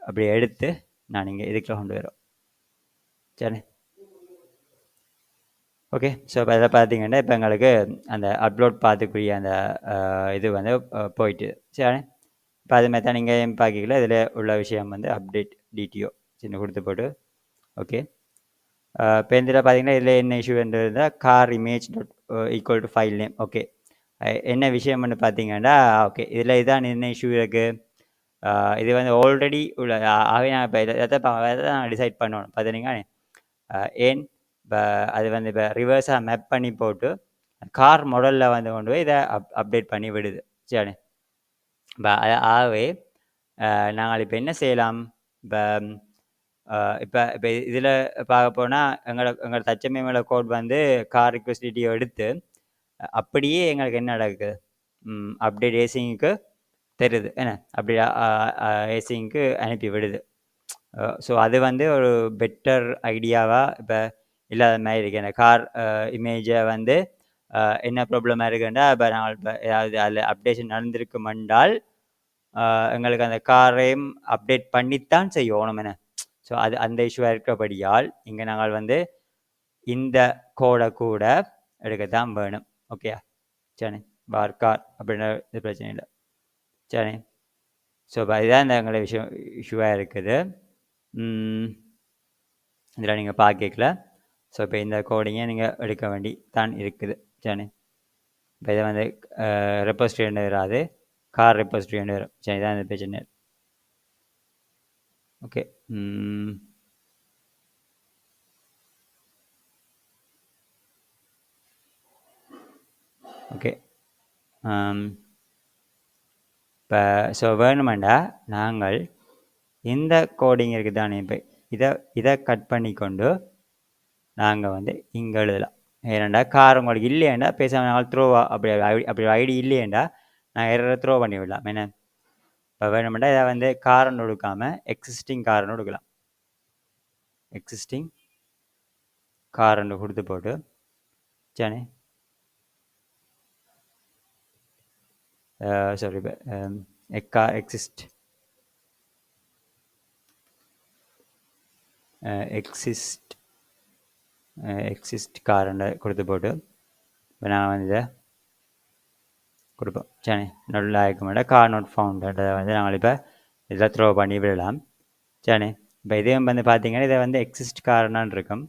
அப்படி எடுத்து நான் இங்கே இதுக்குள்ள கொண்டு வரோம் சரி. ஓகே ஸோ இப்போ இதை பார்த்தீங்கன்னா இப்போ எங்களுக்கு அந்த அப்லோட் பார்த்துக்குரிய அந்த இது வந்து போயிட்டு சரி. இப்போ அது மாதிரி தான் நீங்கள் பார்க்கல இதில் உள்ள விஷயம் வந்து அப்டேட் டிடிஓ சின்ன கொடுத்து போட்டு ஓகே. இப்போ இதில் பார்த்தீங்கன்னா இதில் என்ன இஷ்யூன்றது car image dot equal to file name okay. என்ன விஷயம்னு பார்த்தீங்கன்னா ஓகே இதில் இதான் என்ன இஷ்யூ இருக்குது. இது வந்து ஆல்ரெடி உள்ள ஆகவே நான் இப்போ இதை நான் டிசைட் பண்ணணும் பார்த்தீங்கன்னா ஏன் இப்போ அது வந்து இப்போ ரிவர்ஸாக மேப் பண்ணி போட்டு கார் மாடலில் வந்து கொண்டு போய் இதை அப்டேட் பண்ணி விடுது சரி. இப்போ ஆகவே நாங்கள் இப்போ என்ன செய்யலாம். இப்போ இப்போ இப்போ இதில் பார்க்க போனால் எங்களோட தச்சமயங்களோட கோட் வந்து கார் ரிக்வெஸ்ட் டிடிஓ எடுத்து அப்படியே எங்களுக்கு என்ன நடக்குது அப்டேட் ஏசிங்க்கு தெரியுது என்ன அப்படி ஏசிங்க்கு அனுப்பி விடுது. ஸோ அது வந்து ஒரு பெட்டர் ஐடியாவாக இப்போ இல்லாத மாதிரி இருக்கு. அந்த கார் இமேஜை வந்து என்ன ப்ராப்ளமாக இருக்குன்னா இப்போ நாங்கள் இப்போ ஏதாவது அதில் அப்டேஷன் நடந்திருக்குமென்றால் எங்களுக்கு அந்த காரையும் அப்டேட் பண்ணித்தான் செய்யணும் என்ன. ஸோ அது அந்த இஷ்யூவாக இருக்கிறபடியால் இங்கே நாங்கள் வந்து இந்த கோடை கூட எடுக்கத்தான் வேணும் ஓகே. சரி பார் கார் அப்படின்ற இது பிரச்சனை இல்லை சரி. ஸோ இப்போ இதுதான் இந்த எங்களோட விஷயம் இஷ்யூவாக இருக்குது. இதில் நீங்கள் பார்க்கல. ஸோ இப்போ இந்த கோடிங்கை நீங்கள் எடுக்க வேண்டி தான் இருக்குது சரி. இப்போ இதை வந்து ரெப்போசிட்டரி வராது கார் ரெப்போசிட்டரி வரும் சரி. தான் இந்த பிரச்சனை ஓகே. ஓகே இப்போ ஸோ வேணுமெண்டா நாங்கள் இந்த கோடிங் இருக்குது தானே இப்போ இதை கட் பண்ணி கொண்டு நாங்கள் வந்து இங்கே எழுதலாம். ஏன்னாண்டா கார் உங்களுக்கு இல்லையாண்டா பேசாமல் நாங்கள் த்ரோவா அப்படி ஐடி இல்லையாண்டா நான் த்ரோ பண்ணி விடலாம் என்ன. இப்போ வேணுமெண்டா இதை வந்து காரன்னு கொடுக்காமல் எக்ஸிஸ்டிங் காரன்னு கொடுக்கலாம். எக்ஸிஸ்டிங் காரன்னு கொடுத்து போட்டு சரி. சாரி இப்போ எக்ஸிஸ்ட் எக்ஸிஸ்ட் காரண்ட கொடுத்து போட்டு இப்போ நான் வந்து இதை கொடுப்போம் சரி. நல்லா இருக்க மாட்டேன் கார் நோட் ஃபவுண்டை வந்து நாங்கள் இப்போ இதில் த்ரோ பண்ணி விடலாம் சரி. இப்போ இதையும் வந்து பார்த்தீங்கன்னா இதை வந்து எக்ஸிஸ்ட் காரனான்னு இருக்கும்.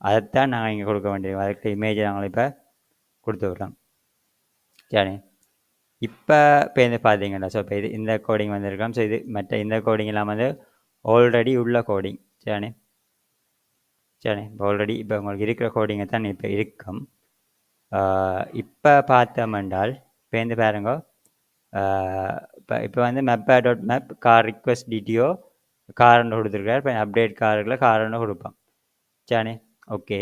அதைத்தான் நாங்கள் இங்கே கொடுக்க வேண்டியது. அதுக்கு இமேஜை நாங்கள் இப்போ கொடுத்து விடலாம் சரி. இப்போ வந்து பார்த்தீங்கன்னா ஸோ இப்போ இது இந்த கோடிங் வந்துருக்கோம். ஸோ இது மற்ற இந்த கோடிங் எல்லாம் வந்து ஆல்ரெடி உள்ள கோடிங் சரி. சரி இப்போ ஆல்ரெடி இப்போ உங்களுக்கு இருக்கிற கோடிங்கை தான் இப்போ இருக்கும். இப்போ பார்த்தோம்னால் இப்போ வந்து பாருங்க இப்போ வந்து mapper dot map car request DTO காரன்னு கொடுத்துருக்காரு. இப்போ அப்டேட் காருக்குள்ள காரன்னு கொடுப்போம் சரி ஓகே.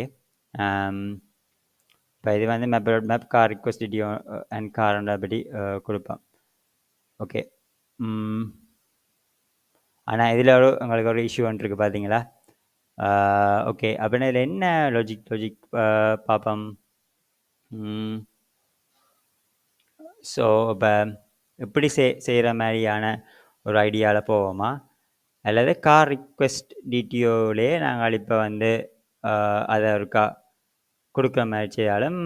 இப்போ இது வந்து map dot map car request DTO and காரன்ற படி கொடுப்போம் ஓகே. ஆனால் இதில் உங்களுக்கு ஒரு இஷ்யூ ஒன்று இருக்குது பார்த்தீங்களா. ஓகே அப்படின்னா இதில் என்ன லாஜிக் பார்ப்போம். ஸோ இப்போ எப்படி செய்கிற மாதிரியான ஒரு ஐடியாவில் போவோமா அல்லது கார் ரிக்வெஸ்ட் டிடிஓலே நாங்கள் இப்போ வந்து அதை இருக்கா கொடுக்குற மாதிரி செய்தாலும்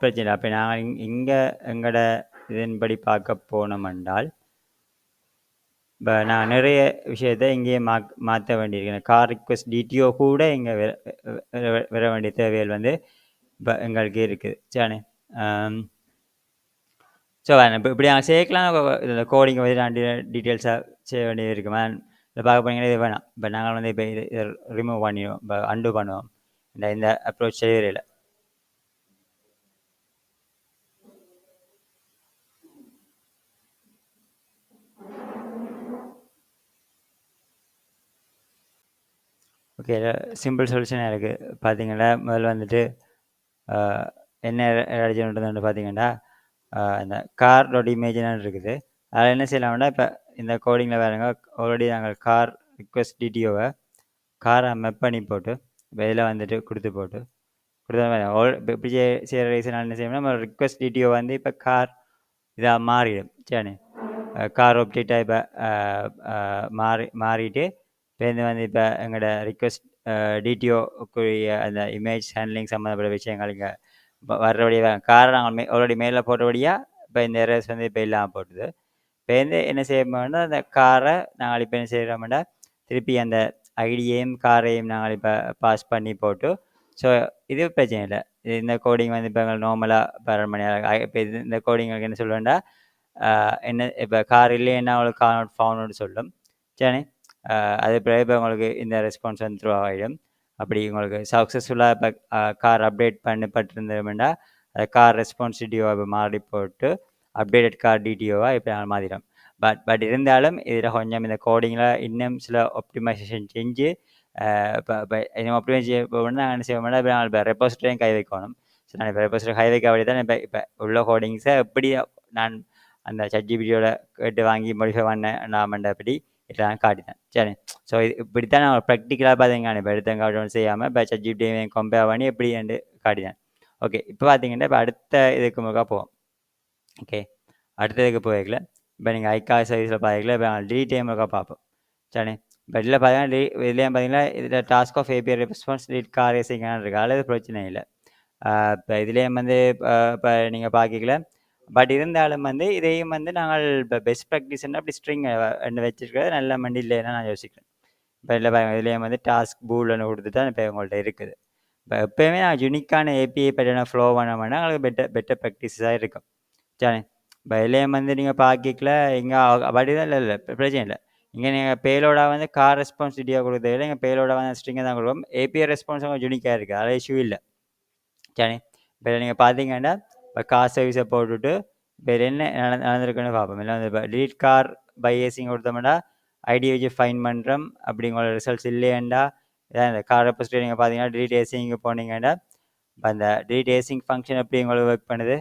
பிரச்சனை. அப்போ நாங்கள் இங்கே எங்களோட இதன்படி பார்க்க போனோமென்றால் இப்போ நான் நிறைய விஷயத்தை இங்கேயே மாற்ற வேண்டியிருக்கேன். கார் ரிக்வெஸ்ட் டிடிஓ கூட இங்கே வர வேண்டிய தேவைகள் வந்து இப்போ எங்களுக்கு இருக்குது சரி. ஸோ இப்போ இப்படி நாங்கள் சேர்க்கலாம். இந்த கோடிங்கை வந்து நான் டீட்டெயில்ஸாக செய்ய வேண்டியது இருக்குமா இல்லை பார்க்க போனீங்கன்னா இது வேணாம். இப்போ நாங்கள் வந்து இப்போ இது ரிமூவ் பண்ணிடுவோம் இப்போ அண்டு பண்ணுவோம். இந்த அப்ரோச் செய்யறதில்லை. ஓகே சிம்பிள் சொல்யூஷனாக இருக்குது பார்த்தீங்கன்னா முதல்ல வந்துட்டு என்ன அடிச்சுட்டு பார்த்தீங்கன்னா இந்த கார் டாட் இமேஜ்னு இருக்குது. அதில் என்ன செய்யலாம்னா இப்போ இந்த கோடிங்கில் வேறுங்க ஆல்ரெடி நாங்கள் கார் ரிக்வெஸ்ட் டிடிஓவை காரை மெப் பண்ணி போட்டு இப்போ இதில் வந்துட்டு கொடுத்து போட்டு இப்போ இப்படி செய்கிற ரீசன் என்ன செய்யணும்னா நம்ம ரிக்வெஸ்ட் டிடிஓ வந்து இப்போ கார் இதாக மாறிடும் சரி. கார் ஆப்ஜெக்டாக இப்போ மாறிட்டு இப்போ வந்து இப்போ எங்களோட ரிக்வெஸ்ட் டிடிஓக்குரிய அந்த இமேஜ் ஹேண்ட்லிங் சம்மந்தப்பட்ட விஷயங்கள் இங்கே வர்றபடியாக காரை நாங்கள் ஆல்ரெடி மேலே போட்டபடியாக இப்போ இந்த எரர்ஸ் வந்து இப்போ இல்லாமல் போட்டுது. இப்போ என்ன செய்யணும்னா அந்த காரை நாங்கள் இப்போ என்ன செய்கிறோம்னா திருப்பி அந்த ஐடியையும் காரையும் நாங்கள் இப்போ பாஸ் பண்ணி போட்டு ஸோ இது பிரச்சனை இல்லை. இந்த கோடிங் வந்து இப்போ எங்களுக்கு நார்மலாக ரன் பண்ணி இப்போ இந்த கோடிங்களுக்கு என்ன சொல்லுவேன்டா என்ன இப்போ கார் இல்லைன்னா அவங்களுக்கு கார் நாட் ஃபவுண்ட்னு சொல்லும். சரி, அது பிறகு இப்போ உங்களுக்கு இந்த ரெஸ்பான்ஸ் வந்து த்ரூ ஆகிடும். அப்படி உங்களுக்கு சக்ஸஸ்ஃபுல்லாக இப்போ கார் அப்டேட் பண்ணப்பட்டிருந்தோம்னா கார் ரெஸ்பான்ஸ் டிடிஓவை மாறி போட்டு அப்டேட்டட் கார் டிடிஓவாக இப்போ நாங்கள் மாறிடும். பட் இருந்தாலும் இதில் கொஞ்சம் இந்த கோடிங்கில் இன்னும் சில ஆப்டிமைசேஷன் செஞ்சு இப்போ இன்னும் ஆப்டிமைஸ் போகணும்னா நாங்கள் என்ன செய்வோம்னா இப்போ நாங்கள் இப்போ ரெப்போசிட்டரியும் கை வைக்கணும். ஸோ நான் இப்போ ரெப்போசிட்டரி கை வைக்க அப்படி தான் இப்போ உள்ள கோடிங்ஸை எப்படி நான் அந்த ChatGPTயோட கேட்டு வாங்கி மாடிஃபை பண்ணேன் நான் பண்ணபடி இதெல்லாம் காட்டினேன். சரி, ஸோ இது இப்படித்தான் நான் ப்ராக்டிக்கலாக பார்த்தீங்கன்னா இப்போ எடுத்தங்காட்டும் செய்யாமல் இப்போ ChatGPT கம்பேர் பண்ணி எப்படி என்று காட்டினேன். ஓகே, இப்போ பார்த்தீங்கன்னா இப்போ அடுத்த இதுக்கு முழுக்க போவோம். ஓகே, அடுத்ததுக்கு போய்க்கல இப்போ நீங்கள் ஐகா சர்வீஸில் பார்த்தீங்களா இப்போ நாங்கள் டீடைம் முழுக்க பார்ப்போம். சரி, இப்போ இதில் பார்த்தீங்கன்னா இதுலேயும் பார்த்தீங்கன்னா இதில் task of API response lead car ரேசிங்கான இருக்குது. அதில் பிரச்சனை இல்லை. இப்போ இதுலேயும் வந்து இப்போ நீங்கள் பார்க்கல பட் இருந்தாலும் வந்து இதையும் வந்து நாங்கள் இப்போ பெஸ்ட் ப்ராக்டிஸ்ன்னா அப்படி ஸ்ட்ரிங் வச்சுருக்கிறது நல்ல மண்டி இல்லைன்னா நான் யோசிக்கிறேன். இப்போ இல்லை பாருங்க இதுலேயும் வந்து டாஸ்க் பூல்னு கொடுத்து தான் இப்போ உங்கள்கிட்ட இருக்குது. இப்போ எப்போயுமே நான் யூனிக்கான ஏபிஐ பேட்டர்னை ஃப்ளோ பண்ணோம்னா எங்களுக்கு பெட்டர் ப்ராக்டிஸாக இருக்கும். சரி, இப்போ இதுலேயும் வந்து நீங்கள் பார்க்கல இங்கே அப்படி தான் இல்லை பிரச்சனை இல்லை. இங்கே நீங்கள் பேலோடாக வந்து கார் ரெஸ்பான்ஸ் வீடியோ கொடுத்ததில்லை, இங்கே பேலோடாக வந்து ஸ்ட்ரிங்கை தான் கொடுப்போம். ஏபிஐ ரெஸ்பான்ஸ் அவங்க யூனிக்காக இருக்குது, அதில் இஷ்யூ இல்லை. சரி, இப்போ நீங்கள் பார்த்தீங்கன்னா இப்போ கார் சர்வீஸை போட்டுவிட்டு இப்போ என்ன நடந்திருக்குன்னு பார்ப்போம். இல்லை வந்து இப்போ டிலீட் கார் பை ஏசிங் கொடுத்தோம்னா ஐடி வச்சு ஃபைன் பண்ணுறோம் அப்படிங்கிற ரிசல்ட்ஸ் இல்லையாண்டா இதான் இந்த கார் ரெப்போசிட்டரி நீங்கள் பார்த்தீங்கன்னா டிலீட் ஏசிங்கு போனீங்கன்னா இப்போ அந்த டிலீட் ஏசிங் ஃபங்க்ஷன் எப்படி உங்களுக்கு ஒர்க் பண்ணுது,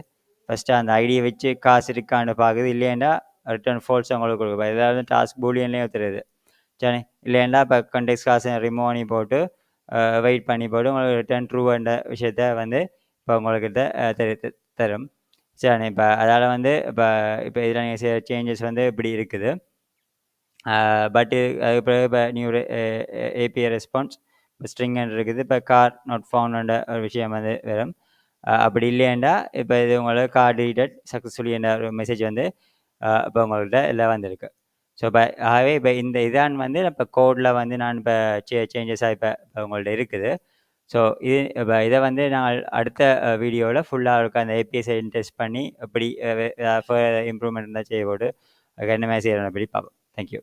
ஃபஸ்ட்டு அந்த ஐடியை வச்சு காசு இருக்கான்னு பார்க்குது, இல்லையாண்டா ரிட்டர்ன் ஃபால்ஸ் உங்களுக்கு கொடுக்கும். ஏதாவது டாஸ்க் பூலியன்லேயே தருது. சரி, இல்லையாண்டா இப்போ கண்டெக்ஸ் காசை ரிமூவ் பண்ணி போட்டு வெயிட் பண்ணி போட்டு உங்களுக்கு ரிட்டர்ன் ட்ரூ என்ற விஷயத்த வந்து இப்போ உங்கள்கிட்ட தரும். சரி, இப்போ அதால் வந்து இப்போ இதில் நீங்கள் செய்கிற சேஞ்சஸ் வந்து இப்படி இருக்குது. பட்டு அதுக்கு பிறகு இப்போ நியூ ஏபிஐ ரெஸ்பான்ஸ் ஸ்ட்ரிங் இருக்குது. இப்போ கார் நாட் ஃபவுண்ட் ஒரு விஷயம் வந்து வரும். அப்படி இல்லையாண்டா இப்போ இது உங்களுக்கு கார் டிலீட்டட் சக்ஸஸ்ஃபுல்லி என்ற ஒரு மெசேஜ் வந்து இப்போ உங்கள்கிட்ட எல்லாம் வந்திருக்கு. ஸோ இப்போ ஆகவே இப்போ இந்த இதான் வந்து இப்போ கோடில் வந்து நான் இப்போ சேஞ்சஸாக இப்போ உங்கள்கிட்ட இருக்குது. ஸோ இப்போ இதை வந்து நாங்கள் அடுத்த வீடியோவில் ஃபுல்லாக இருக்க அந்த ஏபிஎஸ்ஐ டெஸ்ட் பண்ணி எப்படி இம்ப்ரூவ்மெண்ட் இருந்தால் செய்ய போட்டு என்ன மாதிரி செய்யணும் அப்படி பார்ப்போம். தேங்க்யூ.